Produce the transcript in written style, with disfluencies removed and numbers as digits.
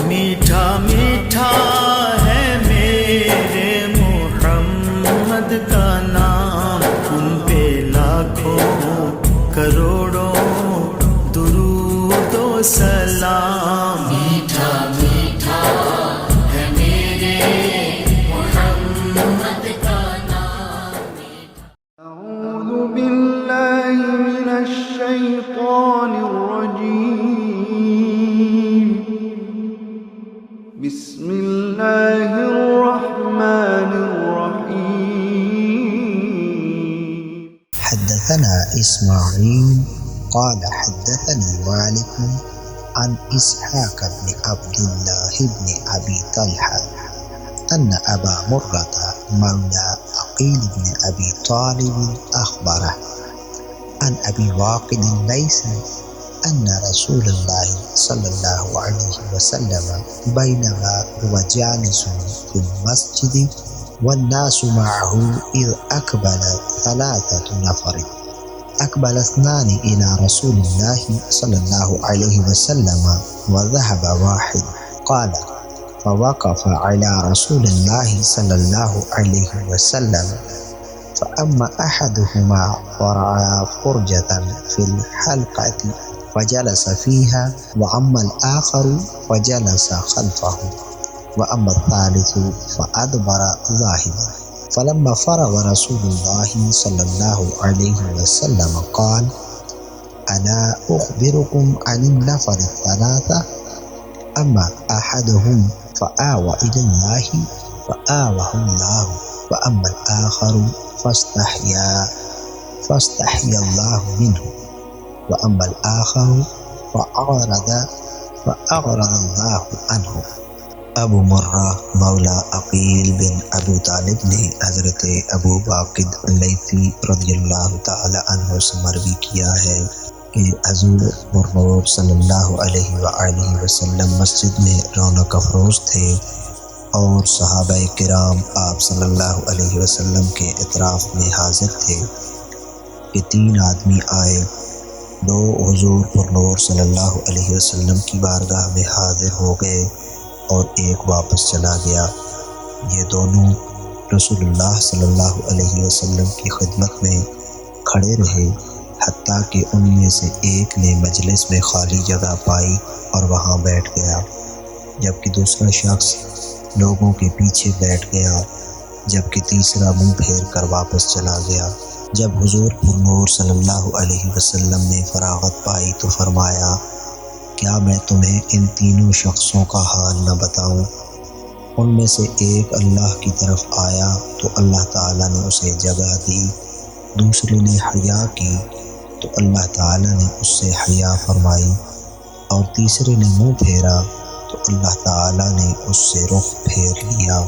میٹھا میٹھا ہے میرے محمد کا نام، ان پہ لاکھوں کروڑوں درود و سلام۔ میٹھا میٹھا ہے میرے محمد کا نام۔ أعوذ بالله من الشيطان الرجيم، بسم الله الرحمن الرحيم۔ حدثنا إسماعيل قال حدثني مالك عن إسحاق بن عبد الله بن أبي طلحة أن أبا مرة مولى عقيل بن أبي طالب أخبره عن أبي واقد الليثي أن رسول الله صلى الله عليه وسلم بينما هو جالس في المسجد والناس معه إذ أقبل ثلاثة نفر، أقبل اثنان إلى رسول الله صلى الله عليه وسلم وذهب واحد، قال فوقف على رسول الله صلى الله عليه وسلم فأما أحدهما فرأى فرجة في الحلقة فجلس فيها، وأما الآخر فجلس خلفه، وأما الثالث فأدبر ذاهبا۔ فلما فرغ رسول الله صلى الله عليه وسلم قال ألا أخبركم عن النفر الثلاثة؟ أما أحدهم فآوى إلى الله فآواه الله، وأما الآخر فاستحيا الله منه، وأما الآخر فأعرض الله عنه۔ ابو مرہ مولا عقیل بن ابو طالب نے حضرت ابو واقد اللیثی رضی اللہ تعالی عنہ سے مروی کیا ہے کہ حضور پرنور صلی اللہ علیہ وآلہ وسلم مسجد میں رونق افروز تھے، اور صحابہ کرام آپ صلی اللہ علیہ وسلم کے اطراف میں حاضر تھے کہ تین آدمی آئے، دو حضور پرنور صلی اللہ علیہ وسلم کی بارگاہ میں حاضر ہو گئے اور ایک واپس چلا گیا۔ یہ دونوں رسول اللہ صلی اللہ علیہ وسلم کی خدمت میں کھڑے رہے حتیٰ کہ ان میں سے ایک نے مجلس میں خالی جگہ پائی اور وہاں بیٹھ گیا، جبکہ دوسرا شخص لوگوں کے پیچھے بیٹھ گیا، جبکہ تیسرا منہ پھیر کر واپس چلا گیا۔ جب حضور پرنور صلی اللہ علیہ وسلم نے فراغت پائی تو فرمایا کیا میں تمہیں ان تینوں شخصوں کا حال نہ بتاؤں؟ ان میں سے ایک اللہ کی طرف آیا تو اللہ تعالیٰ نے اسے جگہ دی، دوسرے نے حیا کی تو اللہ تعالیٰ نے اس سے حیا فرمائی، اور تیسرے نے منہ پھیرا تو اللہ تعالیٰ نے اس سے رخ پھیر لیا۔